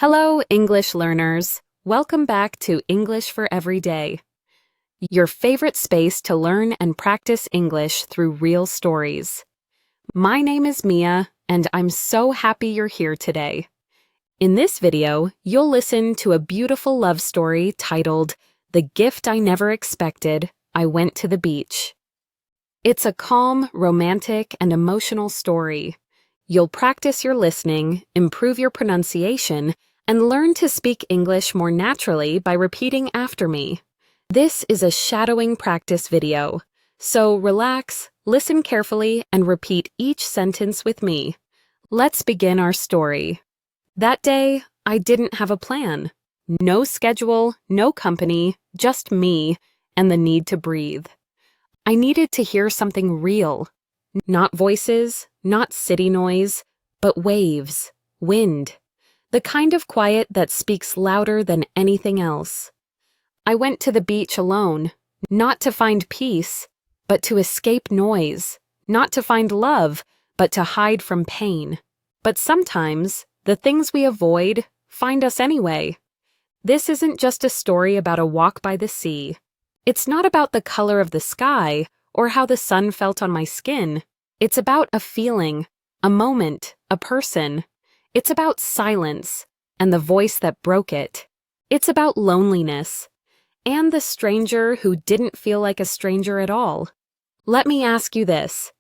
Hello, English learners. Welcome back to English for Everyday, your favorite space to learn and practice English through real stories. My name is Mia, and I'm so happy you're here today. In this video, you'll listen to a beautiful love story titled The Gift I Never Expected, I Went to the Beach. It's a calm, romantic, and emotional story. You'll practice your listening, improve your pronunciation, and learn to speak English more naturally by repeating after me. This is a shadowing practice video, so relax, listen carefully, and repeat each sentence with me. Let's begin our story. That day, I didn't have a plan. No schedule, no company, just me and the need to breathe. I needed to hear something real. Not voices, not city noise, but waves, wind. The kind of quiet that speaks louder than anything else. I went to the beach alone, not to find peace, but to escape noise, not to find love, but to hide from pain. But sometimes, the things we avoid find us anyway. This isn't just a story about a walk by the sea. It's not about the color of the sky or how the sun felt on my skin. It's about a feeling, a moment, a person. It's about silence and the voice that broke it. It's about loneliness and the stranger who didn't feel like a stranger at all. Let me ask you this.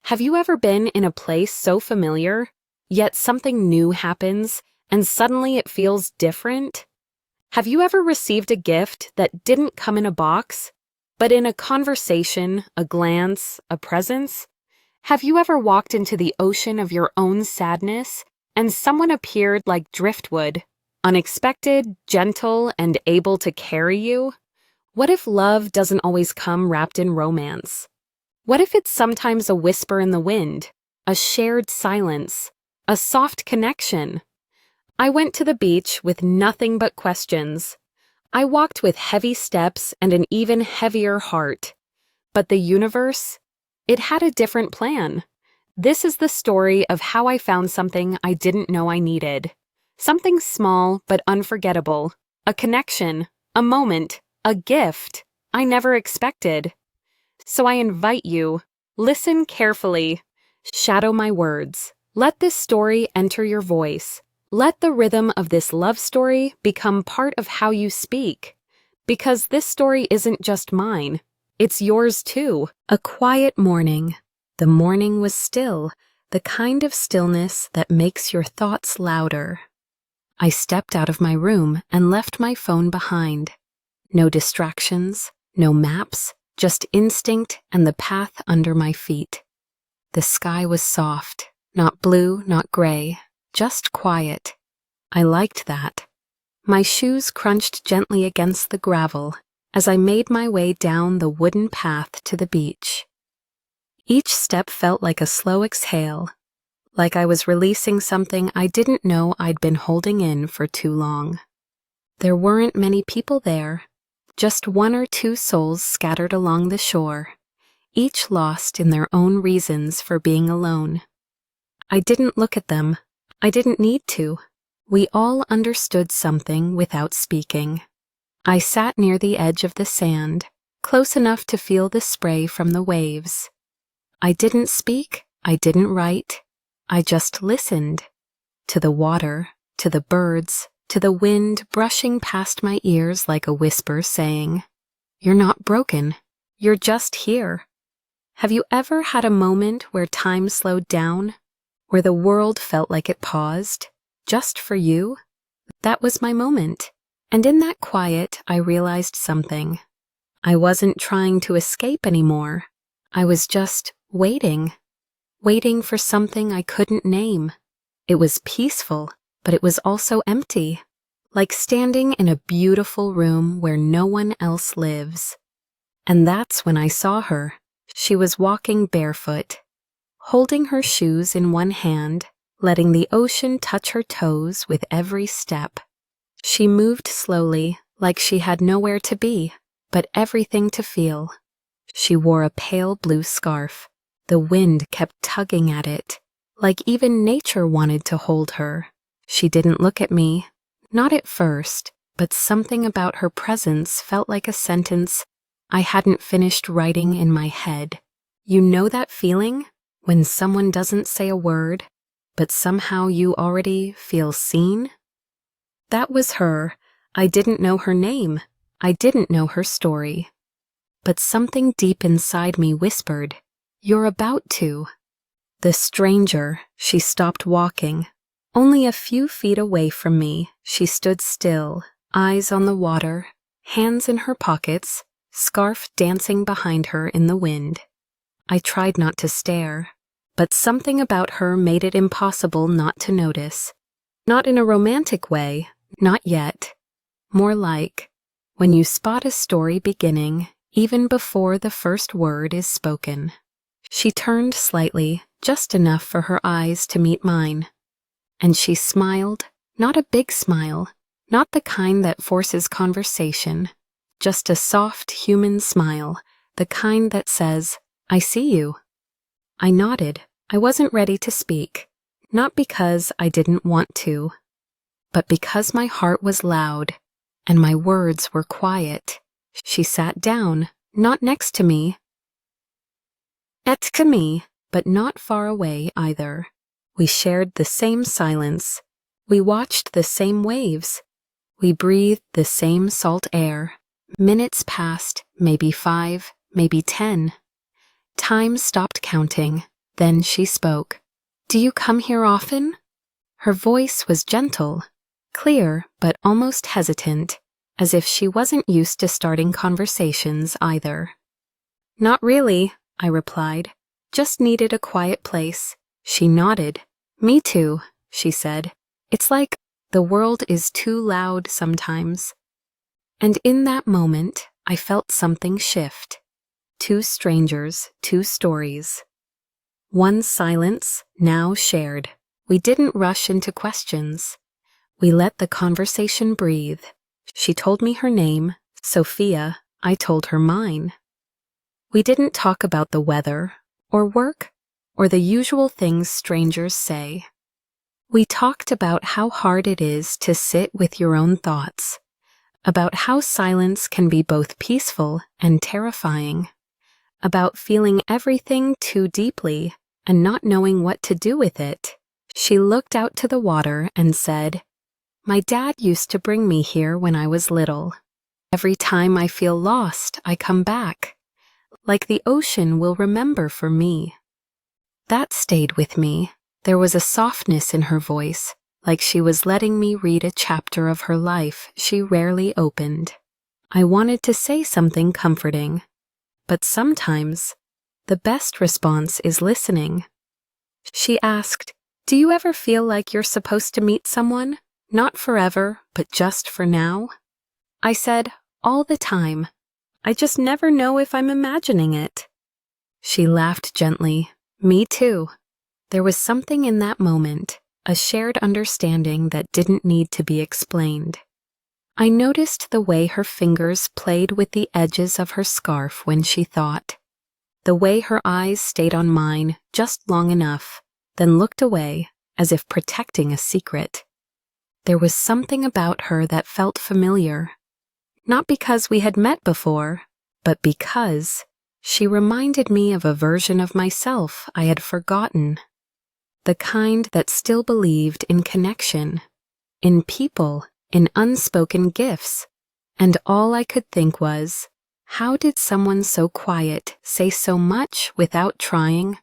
Have you ever been in a place so familiar, yet something new happens and suddenly it feels different? Have you ever received a gift that didn't come in a box, but in a conversation, a glance, a presence? Have you ever walked into the ocean of your own sadness and someone appeared like driftwood, unexpected, gentle, and able to carry you? What if love doesn't always come wrapped in romance? What if it's sometimes a whisper in the wind, a shared silence, a soft connection? I went to the beach with nothing but questions. I walked with heavy steps and an even heavier heart. But the universe, it had a different plan. This is the story of how I found something I didn't know I needed. Something small but unforgettable. A connection, a moment, a gift I never expected. So I invite you, listen carefully. Shadow my words. Let this story enter your voice. Let the rhythm of this love story become part of how you speak. Because this story isn't just mine. It's yours too. A quiet morning. The morning was still, the kind of stillness that makes your thoughts louder. I stepped out of my room and left my phone behind. No distractions, no maps, just instinct and the path under my feet. The sky was soft, not blue, not gray, just quiet. I liked that. My shoes crunched gently against the gravel as I made my way down the wooden path to the beach. Each step felt like a slow exhale, like I was releasing something I didn't know I'd been holding in for too long. There weren't many people there, just one or two souls scattered along the shore, each lost in their own reasons for being alone. I didn't look at them. I didn't need to. We all understood something without speaking. I sat near the edge of the sand, close enough to feel the spray from the waves. I didn't speak, I didn't write, I just listened. To the water, to the birds, to the wind brushing past my ears like a whisper saying, "You're not broken, you're just here." Have you ever had a moment where time slowed down, where the world felt like it paused, just for you? That was my moment, and in that quiet I realized something. I wasn't trying to escape anymore. I was just waiting for something I couldn't name. It was peaceful, but it was also empty, like standing in a beautiful room where no one else lives. And that's when I saw her. She was walking barefoot, holding her shoes in one hand, letting the ocean touch her toes with every step. She moved slowly, like she had nowhere to be, but everything to feel. She wore a pale blue scarf. The wind kept tugging at it, like even nature wanted to hold her. She didn't look at me, Not at first, but something about her presence felt like a sentence I hadn't finished writing in my head. You know that feeling? When someone doesn't say a word, but somehow you already feel seen? That was her. I didn't know her name. I didn't know her story. But something deep inside me whispered, "You're about to." The stranger, she stopped walking. Only a few feet away from me, she stood still, eyes on the water, hands in her pockets, scarf dancing behind her in the wind. I tried not to stare, but something about her made it impossible not to notice. Not in a romantic way, not yet. More like when you spot a story beginning even before the first word is spoken. She turned slightly, just enough for her eyes to meet mine. And she smiled, not a big smile, not the kind that forces conversation, just a soft human smile, the kind that says, "I see you." I nodded. I wasn't ready to speak, not because I didn't want to, but because my heart was loud and my words were quiet. She sat down, not next to me, but not far away either. We shared the same silence. We watched the same waves. We breathed the same salt air. Minutes passed, maybe 5, maybe 10. Time stopped counting. Then she spoke. "Do you come here often?" Her voice was gentle, clear but almost hesitant, as if she wasn't used to starting conversations either. "Not really," I replied. "Just needed a quiet place." She nodded. "Me too," she said. "It's like the world is too loud sometimes." And in that moment, I felt something shift. 2 strangers, 2 stories. One silence, now shared. We didn't rush into questions. We let the conversation breathe. She told me her name, Sophia. I told her mine. We didn't talk about the weather, or work, or the usual things strangers say. We talked about how hard it is to sit with your own thoughts, about how silence can be both peaceful and terrifying, about feeling everything too deeply and not knowing what to do with it. She looked out to the water and said, "My dad used to bring me here when I was little. Every time I feel lost, I come back, like the ocean will remember for me." That stayed with me. There was a softness in her voice, like she was letting me read a chapter of her life she rarely opened. I wanted to say something comforting, but sometimes the best response is listening. She asked, "Do you ever feel like you're supposed to meet someone? Not forever, but just for now?" I said, "All the time. I just never know if I'm imagining it." She laughed gently. "Me too." There was something in that moment, a shared understanding that didn't need to be explained. I noticed the way her fingers played with the edges of her scarf when she thought, the way her eyes stayed on mine just long enough, then looked away as if protecting a secret. There was something about her that felt familiar, not because we had met before, but because she reminded me of a version of myself I had forgotten. The kind that still believed in connection, in people, in unspoken gifts. And all I could think was, how did someone so quiet say so much without trying?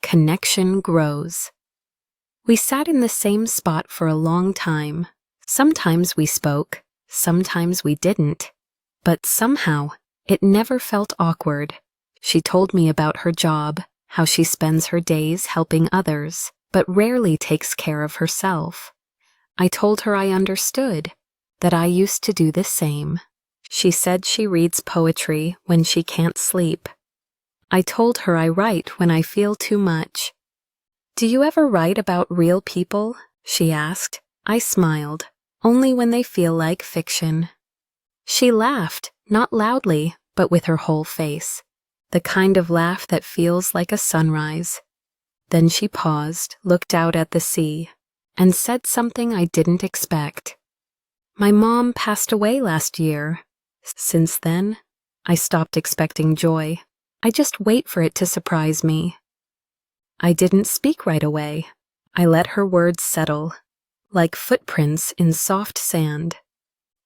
Connection grows. We sat in the same spot for a long time. Sometimes we spoke, sometimes we didn't. But somehow, it never felt awkward. She told me about her job, how she spends her days helping others, but rarely takes care of herself. I told her I understood, that I used to do the same. She said she reads poetry when she can't sleep. I told her I write when I feel too much. "Do you ever write about real people?" she asked. I smiled, only when they feel like fiction. She laughed, not loudly, but with her whole face, the kind of laugh that feels like a sunrise. Then she paused, looked out at the sea, and said something I didn't expect. My mom passed away last year. Since then, I stopped expecting joy. I just wait for it to surprise me. I didn't speak right away. I let her words settle, like footprints in soft sand.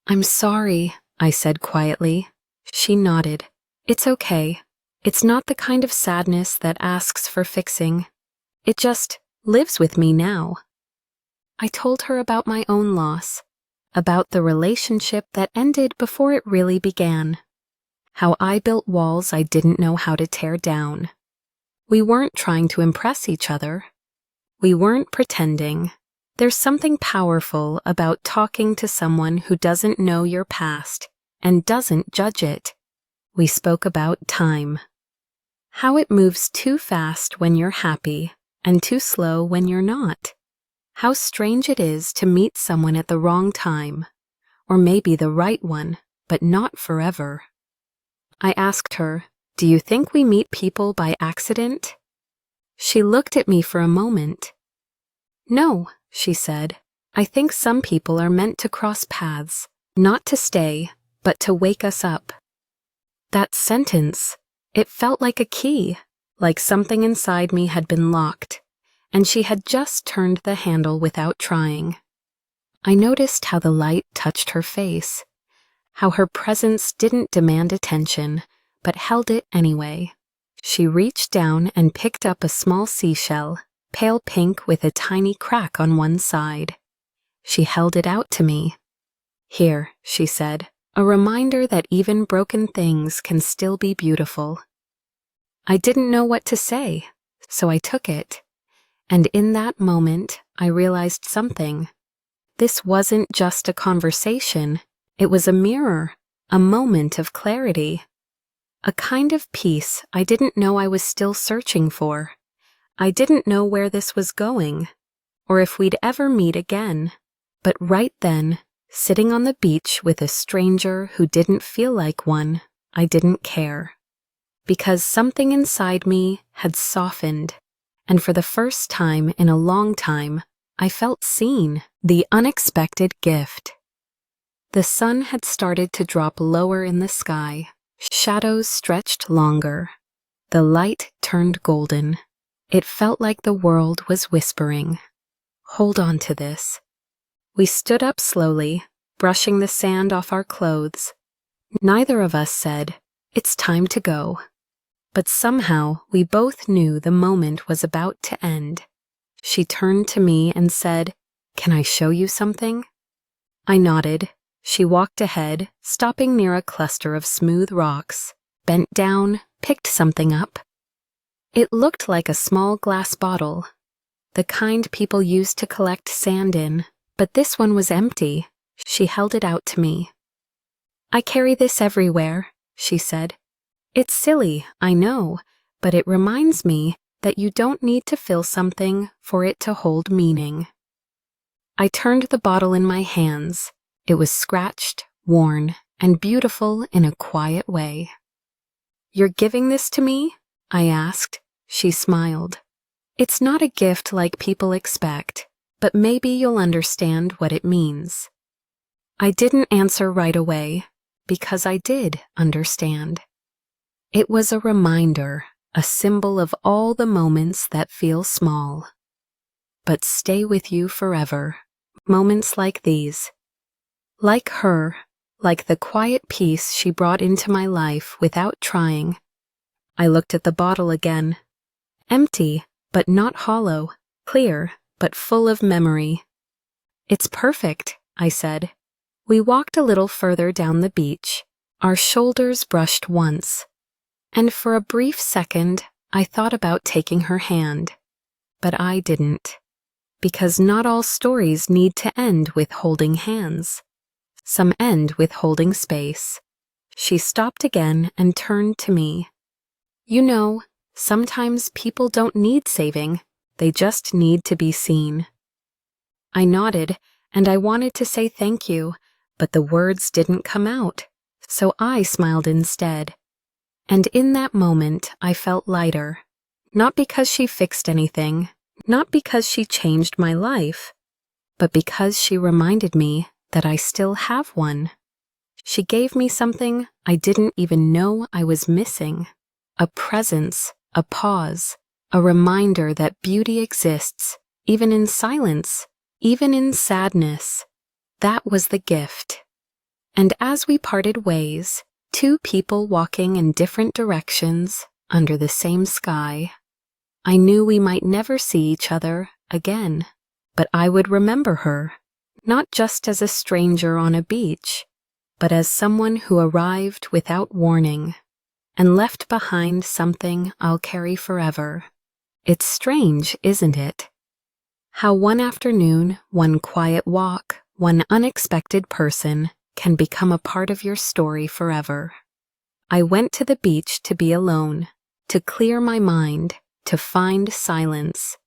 I'm sorry, I said quietly. She nodded. It's okay. It's not the kind of sadness that asks for fixing. It just lives with me now. I told her about my own loss, about the relationship that ended before it really began, how I built walls I didn't know how to tear down. We weren't trying to impress each other. We weren't pretending. There's something powerful about talking to someone who doesn't know your past and doesn't judge it. We spoke about time. How it moves too fast when you're happy and too slow when you're not. How strange it is to meet someone at the wrong time, or maybe the right one, but not forever. I asked her, "Do you think we meet people by accident?" She looked at me for a moment. "No," she said. "I think some people are meant to cross paths, not to stay, but to wake us up." That sentence, it felt like a key, like something inside me had been locked, and she had just turned the handle without trying. I noticed how the light touched her face, how her presence didn't demand attention, but held it anyway. She reached down and picked up a small seashell, pale pink with a tiny crack on one side. She held it out to me. "Here," she said, "a reminder that even broken things can still be beautiful." I didn't know what to say, so I took it. And in that moment, I realized something. This wasn't just a conversation. It was a mirror, a moment of clarity. A kind of peace I didn't know I was still searching for. I didn't know where this was going, or if we'd ever meet again. But right then, sitting on the beach with a stranger who didn't feel like one, I didn't care. Because something inside me had softened, and for the first time in a long time, I felt seen, the unexpected gift. The sun had started to drop lower in the sky. Shadows stretched longer. The light turned golden. It felt like the world was whispering, "Hold on to this." We stood up slowly, brushing the sand off our clothes. Neither of us said, "It's time to go." But somehow we both knew the moment was about to end. She turned to me and said, "Can I show you something?" I nodded. She walked ahead, stopping near a cluster of smooth rocks, bent down, picked something up. It looked like a small glass bottle, the kind people use to collect sand in, but this one was empty. She held it out to me. "I carry this everywhere," she said. "It's silly, I know, but it reminds me that you don't need to fill something for it to hold meaning." I turned the bottle in my hands. It was scratched, worn, and beautiful in a quiet way. "You're giving this to me?" I asked. She smiled. "It's not a gift like people expect, but maybe you'll understand what it means." I didn't answer right away, because I did understand. It was a reminder, a symbol of all the moments that feel small, but stay with you forever. Moments like these. Like her, like the quiet peace she brought into my life without trying. I looked at the bottle again. Empty, but not hollow. Clear, but full of memory. "It's perfect," I said. We walked a little further down the beach. Our shoulders brushed once. And for a brief second, I thought about taking her hand. But I didn't. Because not all stories need to end with holding hands. Some end with holding space. She stopped again and turned to me. "You know, sometimes people don't need saving. They just need to be seen." I nodded, and I wanted to say thank you, but the words didn't come out, so I smiled instead. And in that moment, I felt lighter. Not because she fixed anything, not because she changed my life, but because she reminded me that I still have one. She gave me something I didn't even know I was missing. A presence, a pause, a reminder that beauty exists, even in silence, even in sadness. That was the gift. And as we parted ways, two people walking in different directions under the same sky, I knew we might never see each other again, but I would remember her, not just as a stranger on a beach, but as someone who arrived without warning and left behind something I'll carry forever. It's strange, isn't it? How one afternoon, one quiet walk, one unexpected person can become a part of your story forever. I went to the beach to be alone, to clear my mind, to find silence.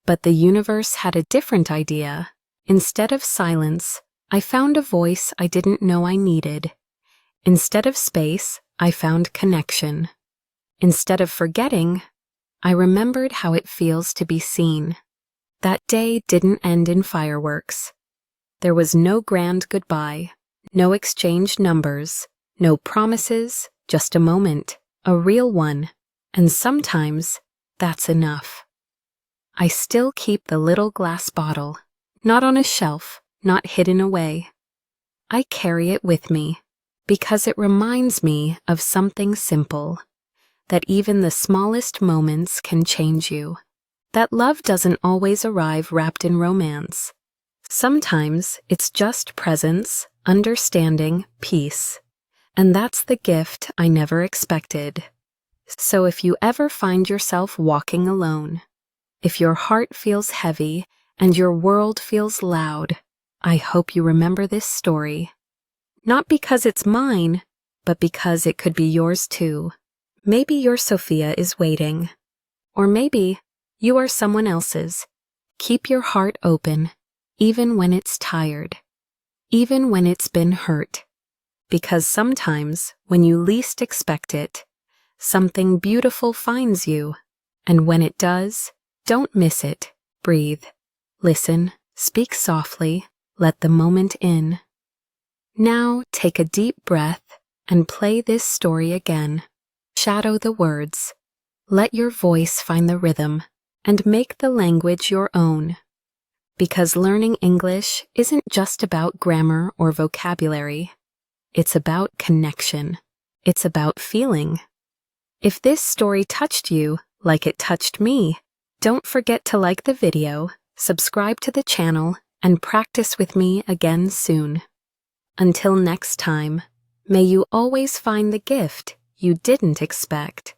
But the universe had a different idea. Instead of silence, I found a voice I didn't know I needed. Instead of space, I found connection. Instead of forgetting, I remembered how it feels to be seen. That day didn't end in fireworks. There was no grand goodbye, no exchanged numbers, no promises, just a moment, a real one, and sometimes that's enough. I still keep the little glass bottle, not on a shelf, not hidden away. I carry it with me because it reminds me of something simple, that even the smallest moments can change you, that love doesn't always arrive wrapped in romance. Sometimes it's just presence, understanding, peace, and that's the gift I never expected. So if you ever find yourself walking alone, if your heart feels heavy and your world feels loud, I hope you remember this story. Not because it's mine, but because it could be yours too. Maybe your Sophia is waiting. Or maybe you are someone else's. Keep your heart open, even when it's tired, even when it's been hurt. Because sometimes, when you least expect it, something beautiful finds you. And when it does, don't miss it. Breathe. Listen. Speak softly. Let the moment in. Now take a deep breath and play this story again. Shadow the words. Let your voice find the rhythm and make the language your own. Because learning English isn't just about grammar or vocabulary. It's about connection. It's about feeling. If this story touched you like it touched me, don't forget to like the video, subscribe to the channel, and practice with me again soon. Until next time, may you always find the gift you didn't expect.